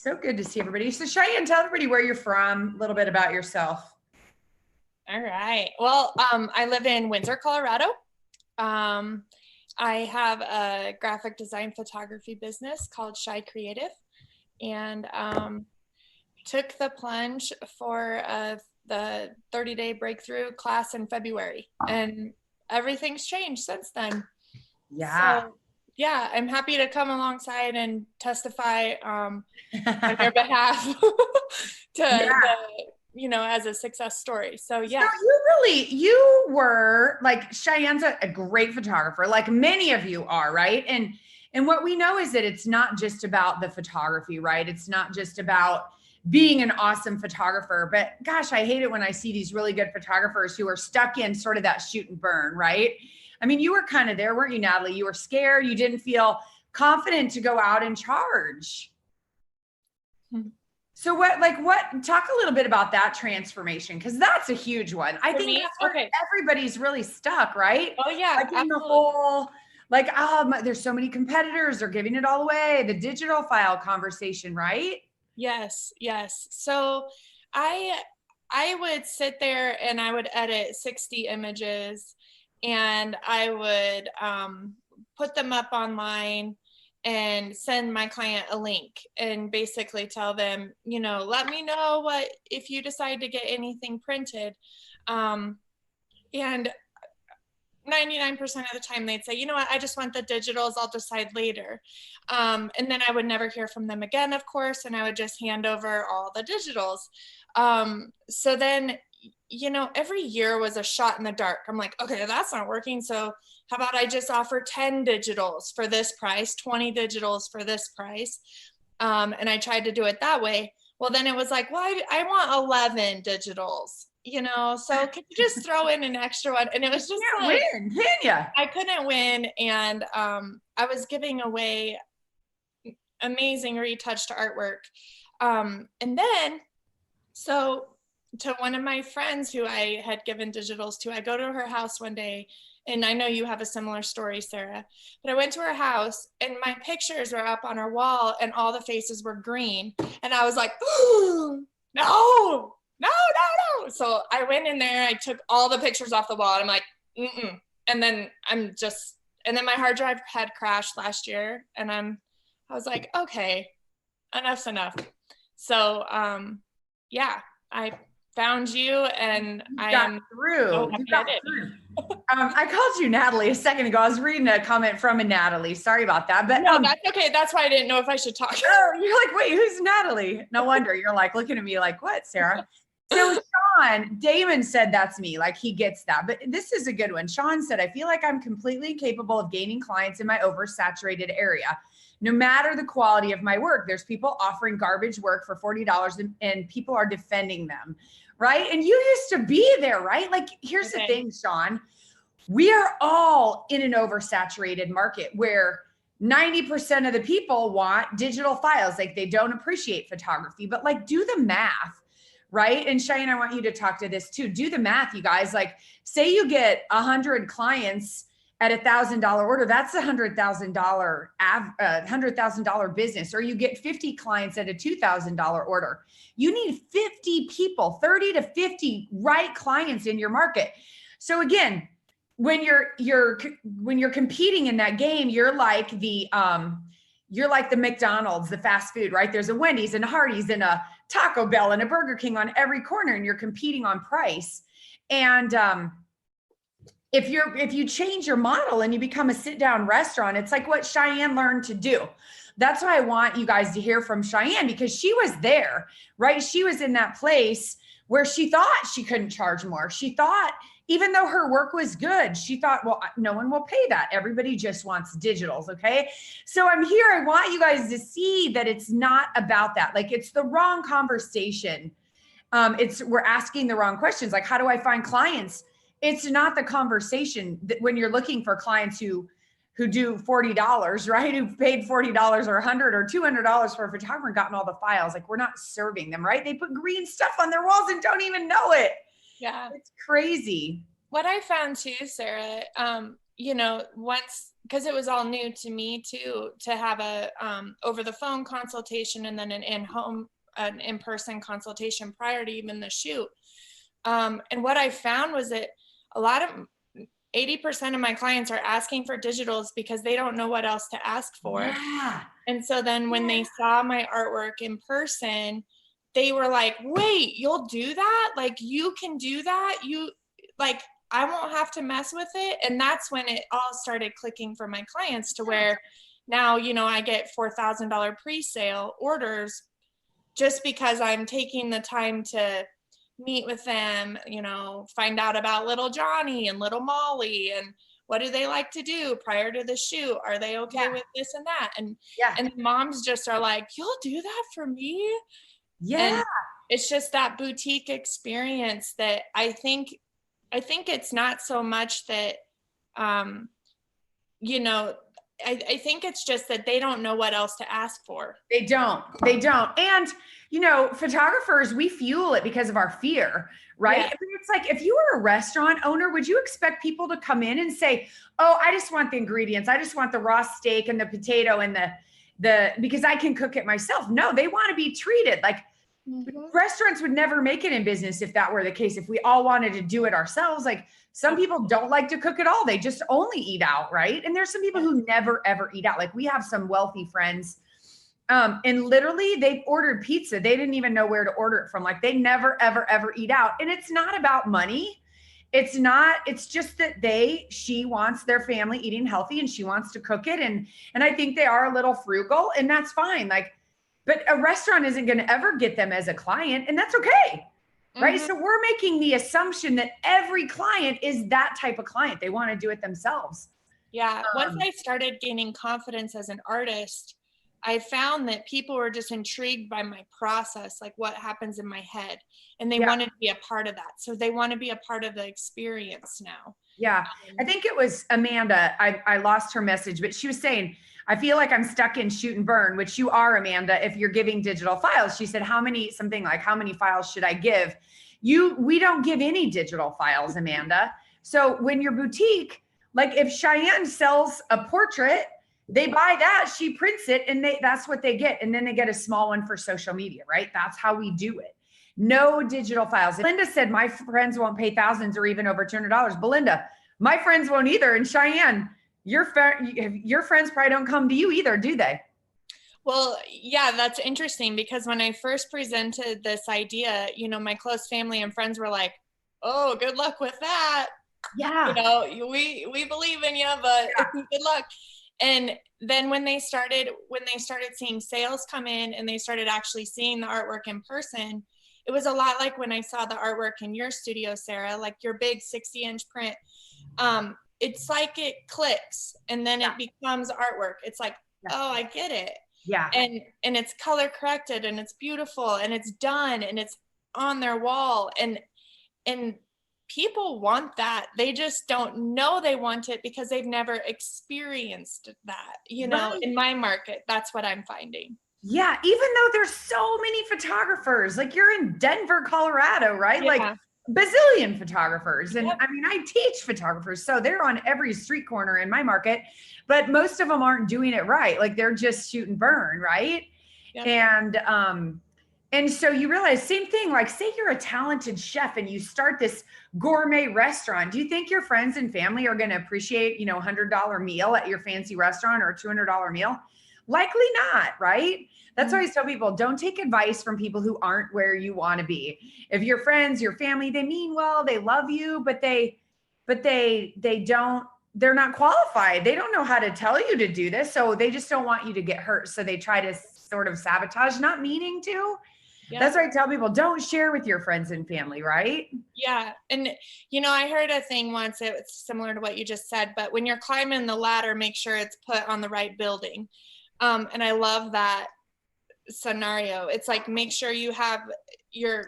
So good to see everybody. So Chianne, tell everybody where you're from, a little bit about yourself. All right. Well, I live in Windsor, Colorado. I have a graphic design photography business called Shy Creative, and took the plunge for the 30-day breakthrough class in February, and everything's changed since then. Yeah. So yeah, I'm happy to come alongside and testify on your behalf to as a success story. So yeah. So you were like, Cheyenne's a great photographer, like many of you are, right? And what we know is that it's not just about the photography, right? It's not just about being an awesome photographer, but gosh, I hate it when I see these really good photographers who are stuck in sort of that shoot and burn, right? I mean, you were kind of there, weren't you, Natalie? You were scared. You didn't feel confident to go out and charge. So talk a little bit about that transformation, because that's a huge one. I think that's where everybody's really stuck, right? Oh yeah, like in the whole, there's so many competitors, they're giving it all away, the digital file conversation, right? Yes. So I would sit there and I would edit 60 images, and I would put them up online and send my client a link and basically tell them, let me know if you decide to get anything printed. And 99% of the time they'd say, you know what, I just want the digitals, I'll decide later. And then I would never hear from them again, of course, and I would just hand over all the digitals. So then, every year was a shot in the dark. I'm like, okay, that's not working. So how about I just offer 10 digitals for this price, 20 digitals for this price? And I tried to do it that way. Well, then it was like, well, I want 11 digitals, so could you just throw in an extra one? And it was just win, can you? I couldn't win. And I was giving away amazing retouched artwork. And then, so to one of my friends who I had given digitals to, I go to her house one day, and I know you have a similar story, Sarah, but I went to her house and my pictures were up on her wall and all the faces were green. And I was like, oh, no. So I went in there, I took all the pictures off the wall, and I'm like, mm-mm. And then my hard drive had crashed last year, and I was like, okay, enough's enough. So yeah, I found you, and I got through. I called you Natalie a second ago. I was reading a comment from a Natalie. Sorry about that. But no, that's okay. That's why I didn't know if I should talk. Oh, you're like, wait, who's Natalie? No wonder you're like looking at me like, what, Sarah? So Sean, Damon said that's me, like he gets that. But this is a good one. Sean said, I feel like I'm completely incapable of gaining clients in my oversaturated area. No matter the quality of my work, there's people offering garbage work for $40 and people are defending them, right? And you used to be there, right? Like, here's the thing, Sean. We are all in an oversaturated market where 90% of the people want digital files. Like, they don't appreciate photography, but like, do the math, right? And Chianne, I want you to talk to this too. Do the math, you guys. Like, say you get 100 clients at $1,000 order, that's $100,000 business. Or you get 50 clients at a $2,000 order. You need 50 people, 30 to 50 right clients in your market. So again, when you're competing in that game, you're like the McDonald's, the fast food, right? There's a Wendy's and a Hardee's and a Taco Bell and a Burger King on every corner, and you're competing on price. And if you change your model and you become a sit-down restaurant, it's like what Chianne learned to do. That's why I want you guys to hear from Chianne, because she was there, right? She was in that place where she thought she couldn't charge more. She thought, even though her work was good, she thought, well, no one will pay that. Everybody just wants digitals, okay? So I'm here. I want you guys to see that it's not about that. Like, it's the wrong conversation. We're asking the wrong questions. Like, how do I find clients? It's not the conversation that when you're looking for clients who do $40, right? Who paid $40 or $100 or $200 for a photographer and gotten all the files. Like, we're not serving them, right? They put green stuff on their walls and don't even know it. Yeah. It's crazy. What I found too, Sarah, you know, once, because it was all new to me too, to have a over the phone consultation and then an in-person consultation prior to even the shoot. And what I found was that a lot of 80% of my clients are asking for digitals because they don't know what else to ask for. Yeah. And so then when they saw my artwork in person, they were like, wait, you'll do that? Like, you can do that? You, like, I won't have to mess with it. And that's when it all started clicking for my clients, to where now, you know, I get $4,000 pre-sale orders just because I'm taking the time to meet with them, you know, find out about little Johnny and little Molly and what do they like to do prior to the shoot? Are they okay with this and that? And the moms just are like, you'll do that for me? Yeah. And it's just that boutique experience that I think it's not so much that, you know, I think it's just that they don't know what else to ask for. They don't. And, you know, photographers, we fuel it because of our fear, right? Yeah. I mean, it's like, if you were a restaurant owner, would you expect people to come in and say, oh, I just want the ingredients. I just want the raw steak and the potato and because I can cook it myself. No, they want to be treated like restaurants would never make it in business if that were the case. If we all wanted to do it ourselves, like some people don't like to cook at all. They just only eat out, right? And there's some people who never, ever eat out. Like we have some wealthy friends and literally they've ordered pizza. They didn't even know where to order it from. Like they never, ever, ever eat out. And it's not about money. It's just that she wants their family eating healthy and she wants to cook it. And I think they are a little frugal and that's fine. Like, but a restaurant isn't going to ever get them as a client and that's okay. Right. So we're making the assumption that every client is that type of client. They want to do it themselves. Yeah. Once I started gaining confidence as an artist, I found that people were just intrigued by my process, like what happens in my head, and they wanted to be a part of that. So they want to be a part of the experience now. Yeah. I think it was Amanda. I lost her message, but she was saying, I feel like I'm stuck in shoot and burn, which you are, Amanda, if you're giving digital files. She said, how many files should I give? We don't give any digital files, Amanda. So when your boutique, like if Chianne sells a portrait, they buy that, she prints it, and that's what they get. And then they get a small one for social media, right? That's how we do it. No digital files. Belinda said, my friends won't pay thousands or even over $200. Belinda, my friends won't either. And Chianne, your friends probably don't come to you either, do they? Well, yeah, that's interesting because when I first presented this idea, you know, my close family and friends were like, oh, good luck with that. Yeah. You know, we believe in you, but good luck. And then when they started seeing sales come in and they started actually seeing the artwork in person, it was a lot like when I saw the artwork in your studio, Sarah, like your big 60-inch print. It's like it clicks and then it becomes artwork. It's like, oh, I get it. Yeah. And it's color corrected and it's beautiful and it's done and it's on their wall. And people want that. They just don't know they want it because they've never experienced that, you know, in my market. That's what I'm finding. Yeah. Even though there's so many photographers, like you're in Denver, Colorado, right? Yeah. Like bazillion photographers. And I mean, I teach photographers, so they're on every street corner in my market, but most of them aren't doing it right. Like they're just shoot and burn. Right. And so you realize same thing, like say you're a talented chef and you start this gourmet restaurant. Do you think your friends and family are going to appreciate, you know, $100 meal at your fancy restaurant or a $200 meal? Likely not, right? That's why I tell people, don't take advice from people who aren't where you want to be. If your friends, your family, they mean well, they love you, but they're not qualified. They don't know how to tell you to do this. So they just don't want you to get hurt. So they try to sort of sabotage, not meaning to. Yeah. That's why I tell people, don't share with your friends and family, right? Yeah. And, you know, I heard a thing once, it's similar to what you just said, but when you're climbing the ladder, make sure it's put on the right building. And I love that scenario. It's like, make sure you have, you're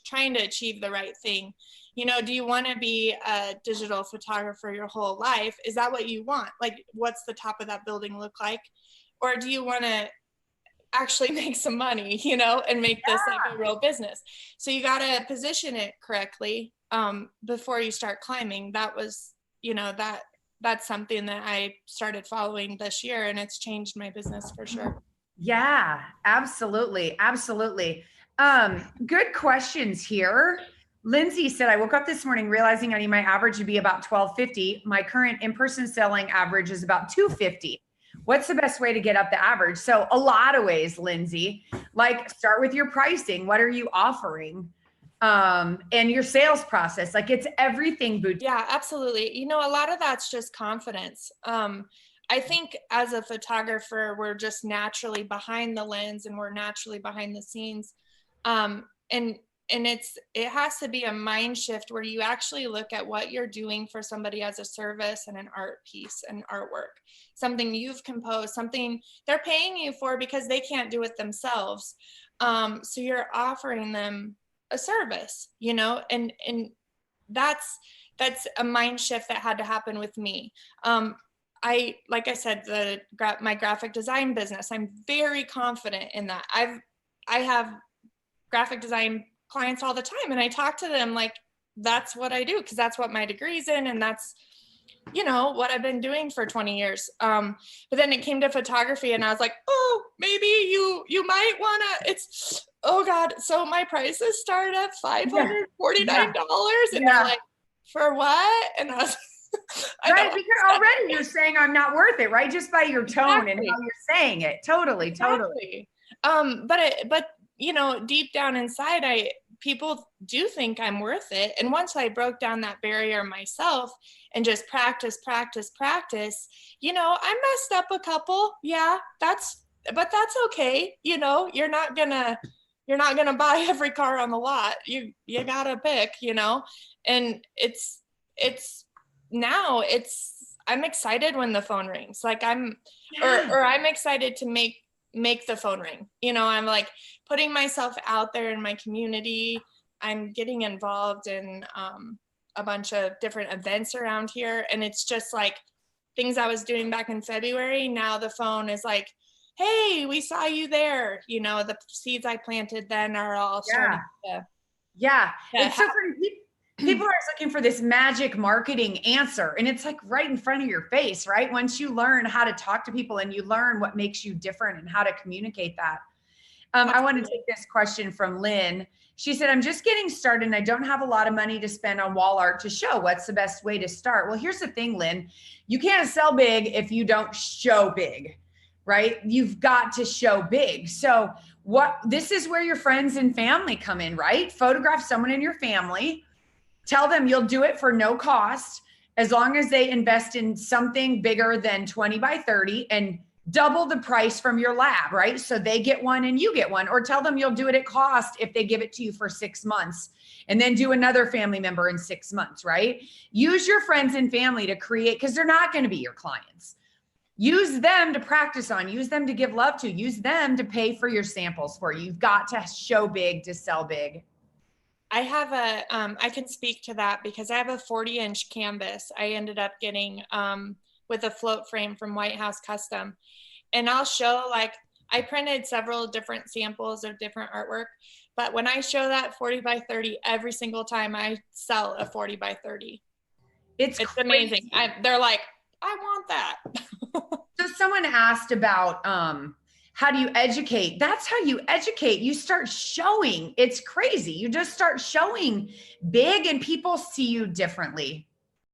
trying to achieve the right thing. You know, do you want to be a digital photographer your whole life? Is that what you want? Like, what's the top of that building look like? Or do you want to actually make some money, you know, and make this like a real business? So you got to position it correctly before you start climbing. That was, that's something that I started following this year, and it's changed my business for sure. Yeah, absolutely. Absolutely. Good questions here. Lindsay said, I woke up this morning realizing I need my average to be about 1250. My current in-person selling average is about 250. What's the best way to get up the average? So a lot of ways, Lindsay, like start with your pricing. What are you offering? And your sales process, like it's everything. Yeah, absolutely. A lot of that's just confidence. I think as a photographer, we're just naturally behind the lens and we're naturally behind the scenes. And it has to be a mind shift where you actually look at what you're doing for somebody as a service and an art piece and artwork, something you've composed, something they're paying you for because they can't do it themselves. So you're offering them a service, and that's a mind shift that had to happen with me. Like I said, my graphic design business, I'm very confident in that. I have graphic design clients all the time, and I talk to them like that's what I do because that's what my degree's in, and that's what I've been doing for 20 years. But then it came to photography, and I was like, oh, maybe you might wanna. Oh God, so my prices start at $549, and they're like, for what? And I was right, because already you're saying I'm not worth it, right? Just by your tone and how you're saying it. Totally. But deep down inside, people do think I'm worth it. And once I broke down that barrier myself and just practice, I messed up a couple. Yeah, but that's okay. You're not gonna buy every car on the lot. You gotta pick, and I'm excited when the phone rings. Like I'm excited to make the phone ring. I'm like putting myself out there in my community. I'm getting involved in a bunch of different events around here. And it's just like things I was doing back in February. Now the phone is like, hey, we saw you there. The seeds I planted then are all starting to. Yeah. It's so pretty. People are looking for this magic marketing answer, and it's like right in front of your face, right? Once you learn how to talk to people and you learn what makes you different and how to communicate that. I want to take this question from Lynn. She said, I'm just getting started and I don't have a lot of money to spend on wall art to show. What's the best way to start? Well, here's the thing, Lynn. You can't sell big if you don't show big, right? You've got to show big. So this is where your friends and family come in, right? Photograph someone in your family. Tell them you'll do it for no cost as long as they invest in something bigger than 20 by 30 and double the price from your lab, right? So they get one and you get one, or tell them you'll do it at cost if they give it to you for 6 months and then do another family member in 6 months, right? Use your friends and family to create, because they're not going to be your clients. Use them to practice on, use them to give love to, use them to pay for your samples for you. You've got to show big to sell big. I have I can speak to that because I have a 40-inch canvas I ended up getting with a float frame from White House Custom. And I'll show, like, I printed several different samples of different artwork, but when I show that 40 by 30, every single time I sell a 40 by 30. It's amazing. They're like, I want that. So someone asked about, how do you educate? That's how you educate. You start showing. It's crazy. You just start showing big and people see you differently.